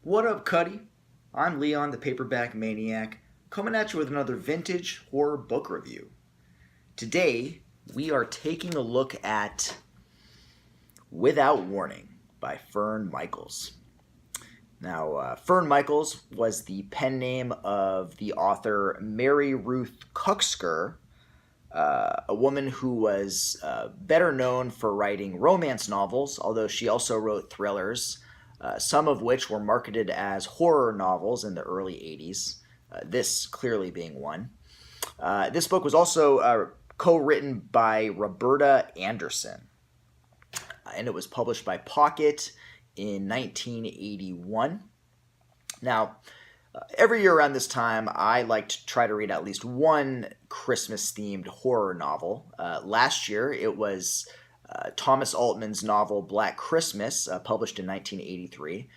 What up, Cuddy? I'm Leon, the Paperback Maniac, coming at you with another vintage horror book review. Today, we are taking a look at Without Warning by Fern Michaels. Now, Fern Michaels was the pen name of the author Mary Ruth Kuxker, a woman who was better known for writing romance novels, although she also wrote thrillers, some of which were marketed as horror novels in the early 80s, this clearly being one. This book was also co-written by Roberta Anderson, and it was published by Pocket in 1981. Now, every year around this time, I like to try to read at least one Christmas-themed horror novel. Last year, it was Thomas Altman's novel Black Christmas, published in 1983,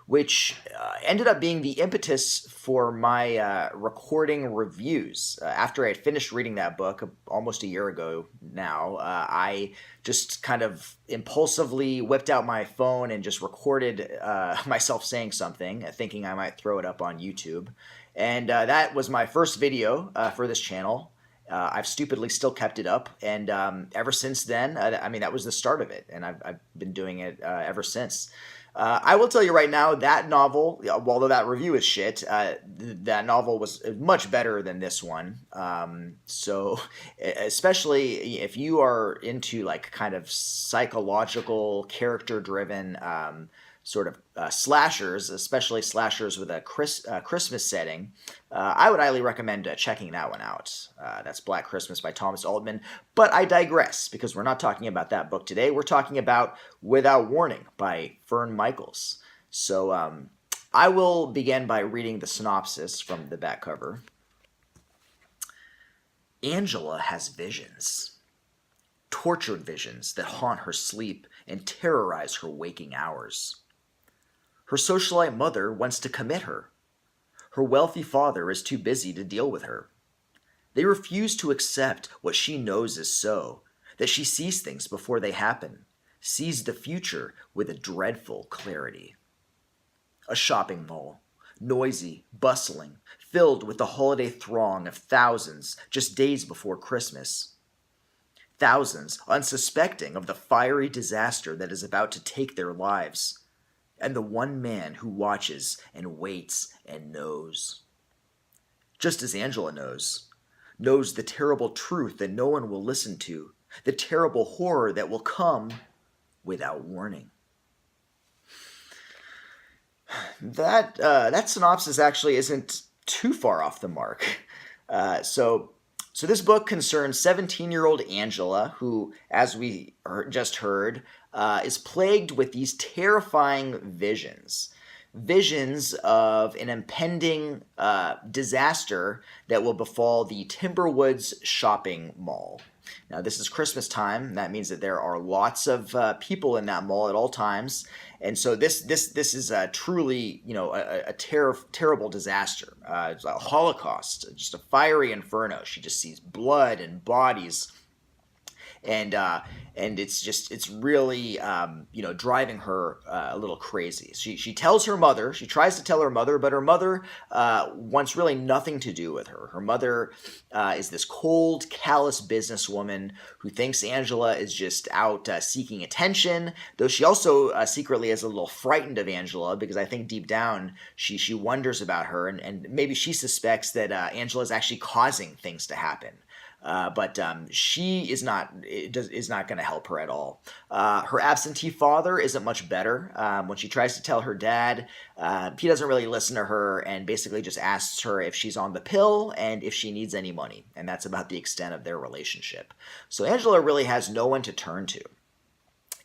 which ended up being the impetus for my recording reviews. After I had finished reading that book almost a year ago now, I just kind of impulsively whipped out my phone and just recorded myself saying something, thinking I might throw it up on YouTube. And that was my first video for this channel. I've stupidly still kept it up, and ever since then, that was the start of it, and I've been doing it ever since. I will tell you right now, that novel, although that review is shit, that novel was much better than this one. So, especially if you are into like kind of psychological, character-driven sort of slashers, especially slashers with a Christmas setting, I would highly recommend checking that one out. That's Black Christmas by Thomas Altman. But I digress, because we're not talking about that book today. We're talking about Without Warning by Fern Michaels. So I will begin by reading the synopsis from the back cover. Angela has visions. Tortured visions that haunt her sleep and terrorize her waking hours. Her socialite mother wants to commit her. Her wealthy father is too busy to deal with her. They refuse to accept what she knows is so, that she sees things before they happen, sees the future with a dreadful clarity. A shopping mall, noisy, bustling, filled with the holiday throng of thousands just days before Christmas. Thousands unsuspecting of the fiery disaster that is about to take their lives. And the one man who watches and waits and knows. Just as Angela knows the terrible truth that no one will listen to, the terrible horror that will come without warning. That synopsis actually isn't too far off the mark. So this book concerns 17-year-old Angela, who, as we just heard, is plagued with these terrifying visions. Visions of an impending disaster that will befall the Timberwoods shopping mall. Now, this is Christmas time. That means that there are lots of people in that mall at all times. And so this is truly, a terrible disaster. It's a Holocaust, just a fiery inferno. She just sees blood and bodies. And it's really driving her a little crazy. She tells her mother, she tries to tell her mother, but her mother wants really nothing to do with her. Her mother is this cold, callous businesswoman who thinks Angela is just out seeking attention, though she also secretly is a little frightened of Angela, because I think deep down she wonders about her, and maybe she suspects that Angela is actually causing things to happen. But she is not going to help her at all. Her absentee father isn't much better. When she tries to tell her dad, he doesn't really listen to her and basically just asks her if she's on the pill and if she needs any money. And that's about the extent of their relationship. So Angela really has no one to turn to.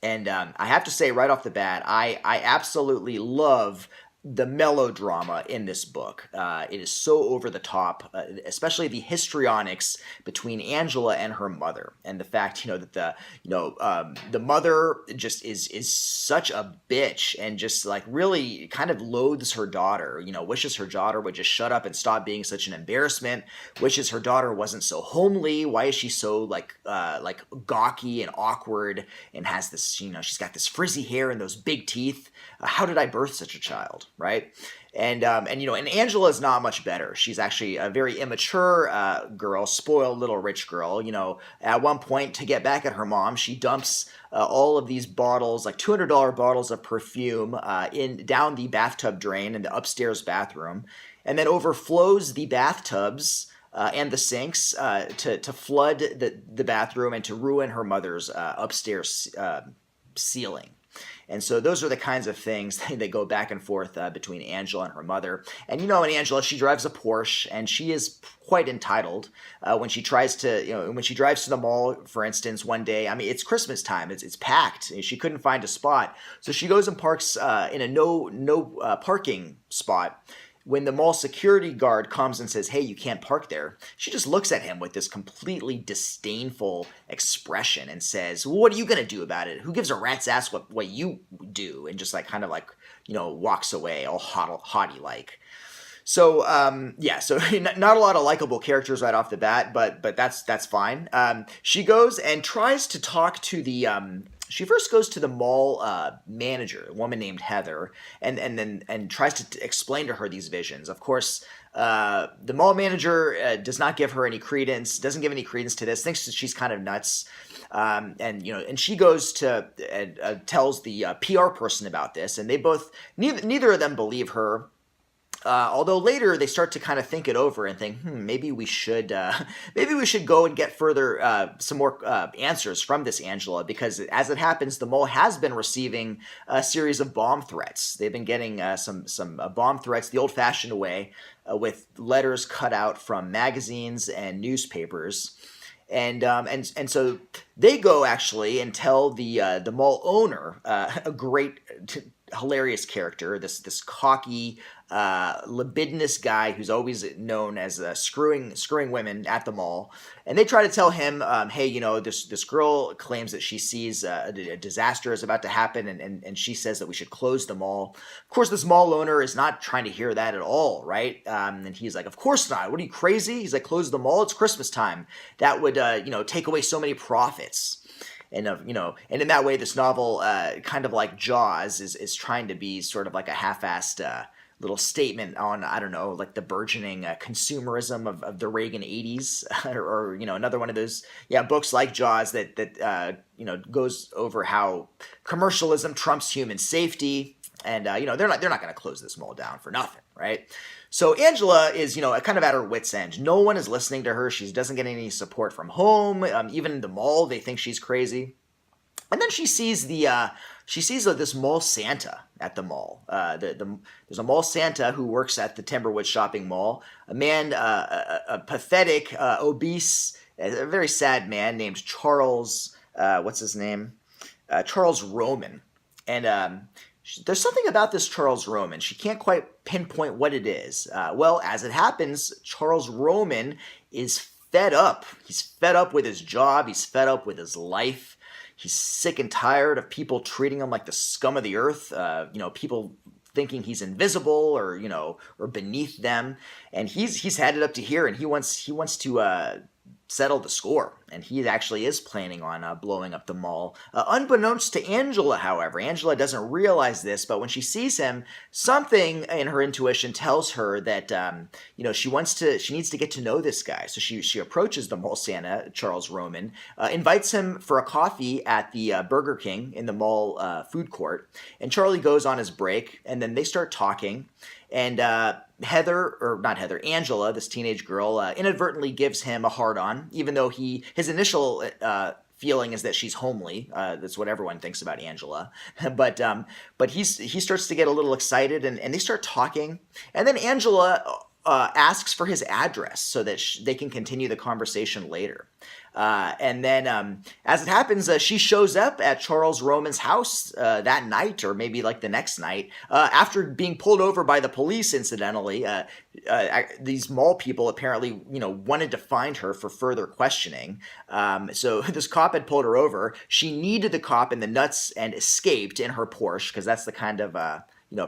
And I have to say right off the bat, I absolutely love the melodrama in this book. It is so over the top, especially the histrionics between Angela and her mother, and the fact that the mother just is such a bitch and just like really kind of loathes her daughter. Wishes her daughter would just shut up and stop being such an embarrassment. Wishes her daughter wasn't so homely. Why is she so like gawky and awkward and has this she's got this frizzy hair and those big teeth? How did I birth such a child? right? And Angela is not much better. She's actually a very immature girl, spoiled little rich girl. At one point, to get back at her mom, she dumps all of these bottles, like $200 bottles of perfume, in down the bathtub drain in the upstairs bathroom, and then overflows the bathtubs and the sinks to flood the bathroom and to ruin her mother's upstairs ceiling. And so those are the kinds of things that go back and forth between Angela and her mother. And and Angela, she drives a Porsche, and she is quite entitled. When she tries to, when she drives to the mall, for instance, one day, I mean, it's Christmas time, it's packed. She couldn't find a spot, so she goes and parks in a no parking spot. When the mall security guard comes and says, "Hey, you can't park there," she just looks at him with this completely disdainful expression and says, "What are you going to do about it? Who gives a rat's ass what you do?" And just kind of walks away all haughty like. So so not a lot of likable characters right off the bat, but that's fine. She goes and tries to talk to the she first goes to the mall manager, a woman named Heather, and tries to explain to her these visions. Of course, the mall manager doesn't give any credence to this, thinks that she's kind of nuts. And she goes to tells the PR person about this, and neither of them believe her. Although later they start to kind of think it over and think, maybe we should go and get further some more answers from this Angela, because as it happens, the mall has been receiving a series of bomb threats. They've been getting some bomb threats the old-fashioned way, with letters cut out from magazines and newspapers. And so they go actually and tell the mall owner, a great, hilarious character, this cocky, libidinous guy who's always known as screwing women at the mall. And they try to tell him, hey, this girl claims that she sees a disaster is about to happen, and she says that we should close the mall. Of course, this mall owner is not trying to hear that at all, right? And he's like, of course not. What are you, crazy? He's like, close the mall? It's Christmas time. That would, take away so many profits. And and in that way, this novel, kind of like Jaws, is trying to be sort of like a half-assed little statement on, I don't know, like the burgeoning consumerism of the Reagan 80s, or another one of those books like Jaws that goes over how commercialism trumps human safety, and they're not going to close this mall down for nothing, right? So Angela is, kind of at her wit's end. No one is listening to her. She doesn't get any support from home. Even the mall, they think she's crazy. And then she sees this mall Santa at the mall. There's a mall Santa who works at the Timberwood Shopping Mall. A man, a pathetic, obese, a very sad man named Charles. What's his name? Charles Roman. And there's something about this Charles Roman. She can't quite pinpoint what it is. Well, as it happens, Charles Roman is fed up. He's fed up with his job. He's fed up with his life. He's sick and tired of people treating him like the scum of the earth. People thinking he's invisible or beneath them. And he's headed up to here, and he wants to settle the score, and he actually is planning on blowing up the mall. Unbeknownst to Angela, however, Angela doesn't realize this, but when she sees him, something in her intuition tells her that she needs to get to know this guy. So she approaches the mall Santa, Charles Roman, invites him for a coffee at the Burger King in the mall food court, and Charlie goes on his break, and then they start talking. And Angela, this teenage girl, inadvertently gives him a hard-on, even though his initial feeling is that she's homely. That's what everyone thinks about Angela. But he starts to get a little excited, and they start talking. And then Angela asks for his address so that they can continue the conversation later. And then, as it happens, she shows up at Charles Roman's house that night, or maybe like the next night, after being pulled over by the police, incidentally. These mall people apparently, wanted to find her for further questioning. So this cop had pulled her over. She kneed the cop in the nuts and escaped in her Porsche, because that's the kind of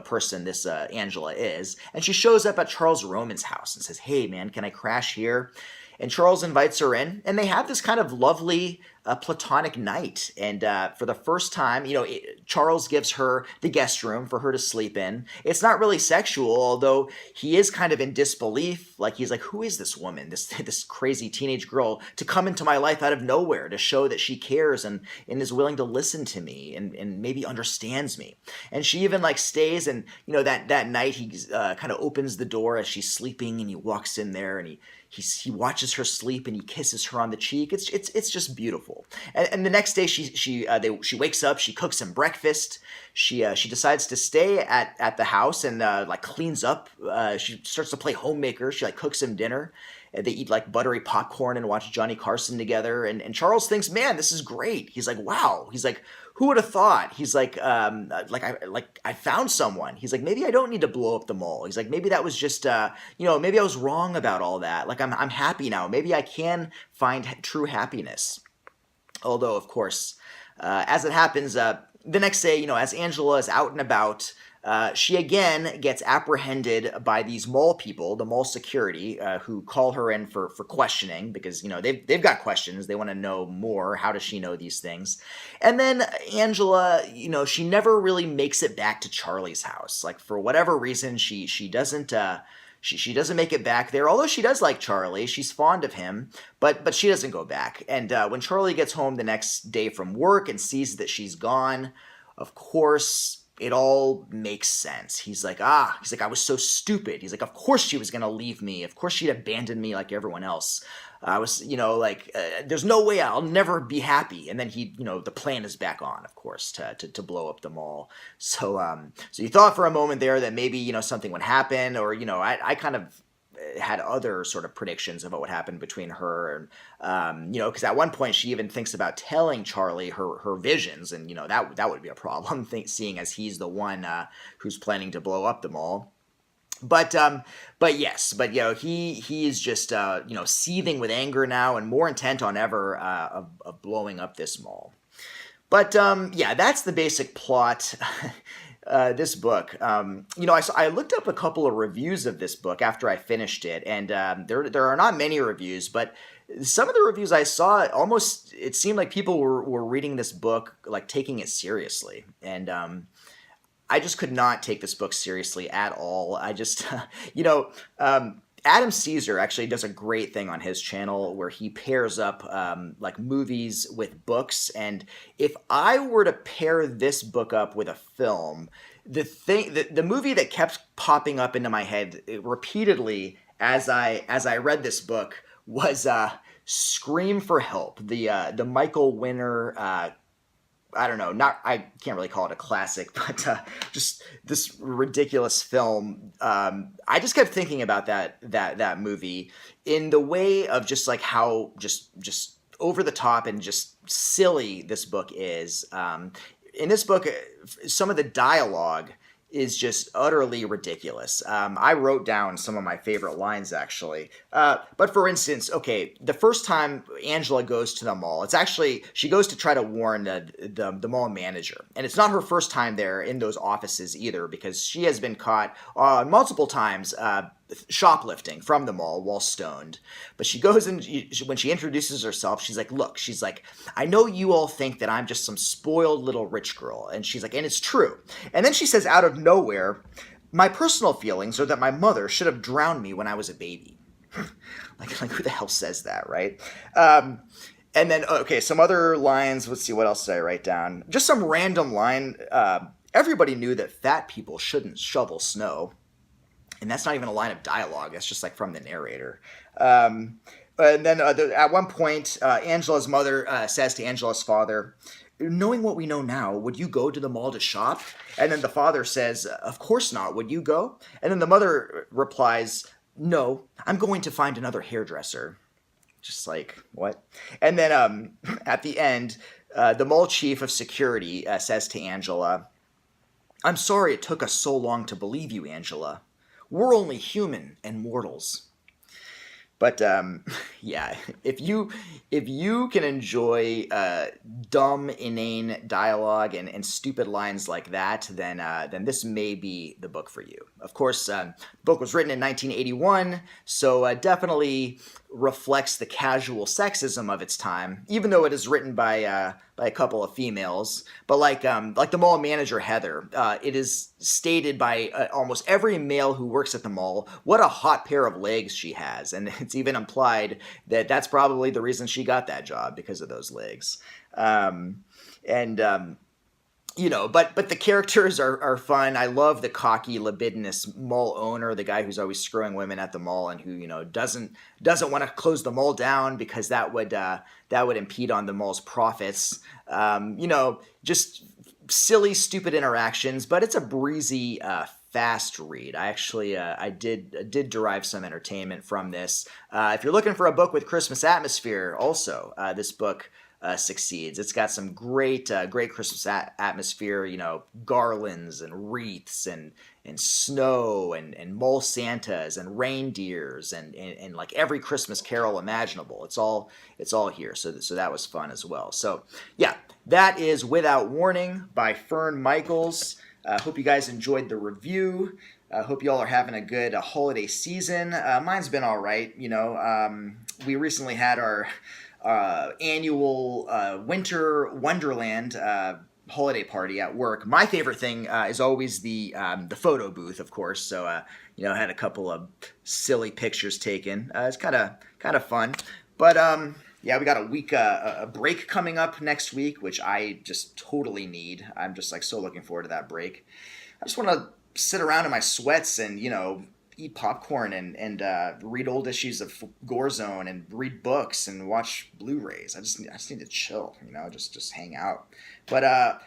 person this Angela is. And she shows up at Charles Roman's house and says, "Hey, man, can I crash here?" And Charles invites her in, and they have this kind of lovely platonic night. And for the first time, Charles gives her the guest room for her to sleep in. It's not really sexual, although he is kind of in disbelief. Like, he's like, who is this woman, this crazy teenage girl, to come into my life out of nowhere to show that she cares and is willing to listen to me and maybe understands me. And she even like stays, and that night he kind of opens the door as she's sleeping, and he walks in there, and he watches her sleep, and he kisses her on the cheek. It's just beautiful. And the next day she wakes up, she cooks him breakfast. She decides to stay at the house and like cleans up. She starts to play homemaker. She like cooks him dinner. They eat like buttery popcorn and watch Johnny Carson together. And Charles thinks, man, this is great. He's like, wow. He's like, who would have thought? He's like I found someone. He's like, maybe I don't need to blow up the mall. He's like, maybe that was just maybe I was wrong about all that. Like I'm happy now. Maybe I can find true happiness. Although, of course, as it happens, the next day, as Angela is out and about, she again gets apprehended by these mall people, the mall security, who call her in for questioning because, they've got questions. They want to know more. How does she know these things? And then Angela, she never really makes it back to Charlie's house. Like, for whatever reason, she doesn't... She doesn't make it back there, although she does like Charlie. She's fond of him, but she doesn't go back. And when Charlie gets home the next day from work and sees that she's gone, of course, it all makes sense. He's like, I was so stupid. He's like, of course she was going to leave me. Of course she'd abandon me like everyone else. I was, there's no way I'll never be happy. And then the plan is back on, of course, to blow up the mall. So you thought for a moment there that maybe, something would happen, or, I kind of had other sort of predictions of what would happen between her and, because at one point she even thinks about telling Charlie her visions, and, that would be a problem, seeing as he's the one who's planning to blow up the mall. But he is just seething with anger now and more intent on ever of blowing up this mall. But that's the basic plot. This book, I looked up a couple of reviews of this book after I finished it, and there are not many reviews, but some of the reviews I saw, it seemed like people were reading this book like taking it seriously, and I just could not take this book seriously at all. I just, Adam Caesar actually does a great thing on his channel where he pairs up like movies with books. And if I were to pair this book up with a film, the movie that kept popping up into my head repeatedly as I read this book was Scream for Help, the Michael Winner. I don't know, I can't really call it a classic, but just this ridiculous film. I just kept thinking about that movie in the way of just like how just over the top and just silly this book is. In this book, some of the dialogue is just utterly ridiculous. I wrote down some of my favorite lines, actually. But for instance, okay, the first time Angela goes to the mall, it's actually, she goes to try to warn the mall manager. And it's not her first time there in those offices either, because she has been caught multiple times shoplifting from the mall while stoned. But she goes and when she introduces herself, she's like, look, she's like, I know you all think that I'm just some spoiled little rich girl. And she's like, and it's true. And then she says out of nowhere, my personal feelings are that my mother should have drowned me when I was a baby. like who the hell says that, right? And then, okay, some other lines. Let's see, what else did I write down? Just some random line. Everybody knew that fat people shouldn't shovel snow. And that's not even a line of dialogue. That's just like from the narrator. And then at one point, Angela's mother says to Angela's father, knowing what we know now, would you go to the mall to shop? And then the father says, of course not. Would you go? And then the mother replies, no, I'm going to find another hairdresser. Just like, what? And then at the end, the mall chief of security says to Angela, I'm sorry it took us so long to believe you, Angela. We're only human and mortals. But yeah, if you can enjoy dumb, inane dialogue and stupid lines like that, then this may be the book for you. Of course, the book was written in 1981, so definitely reflects the casual sexism of its time, even though it is written by a couple of females. But like the mall manager Heather, it is stated by almost every male who works at the mall what a hot pair of legs she has, and it's even implied that that's probably the reason she got that job, because of those legs. And but the characters are fun. I love the cocky, libidinous mall owner, the guy who's always screwing women at the mall, and who doesn't want to close the mall down because that would impede on the mall's profits. Just silly, stupid interactions, but it's a breezy, fast read. I actually I did derive some entertainment from this. If you're looking for a book with Christmas atmosphere, also this book succeeds. It's got some great Christmas atmosphere. Garlands and wreaths and snow and mole Santas and reindeers and like every Christmas carol imaginable. It's all here. So that was fun as well. So yeah, that is Without Warning by Fern Michaels. Hope you guys enjoyed the review. Hope you all are having a good holiday season. Mine's been all right. We recently had our annual winter wonderland holiday party at work. My favorite thing is always the photo booth, of course. So I had a couple of silly pictures taken. It's kind of fun, but yeah, we got a break coming up next week, which I just totally need. I'm just like so looking forward to that break. I just want to sit around in my sweats and eat popcorn and read old issues of Gore Zone and read books and watch Blu-rays. I just need to chill, just hang out. But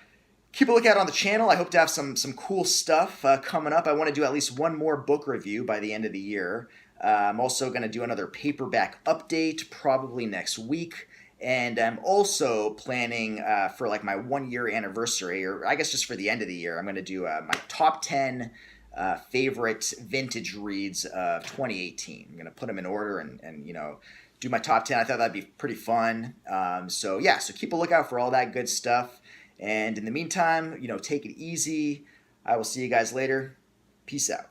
keep a lookout on the channel. I hope to have some cool stuff coming up. I want to do at least one more book review by the end of the year. I'm also going to do another paperback update probably next week. And I'm also planning for like my 1 year anniversary, or I guess just for the end of the year, I'm going to do my top 10 favorite vintage reads of 2018. I'm going to put them in order and do my top 10. I thought that'd be pretty fun. So keep a lookout for all that good stuff. And in the meantime, take it easy. I will see you guys later. Peace out.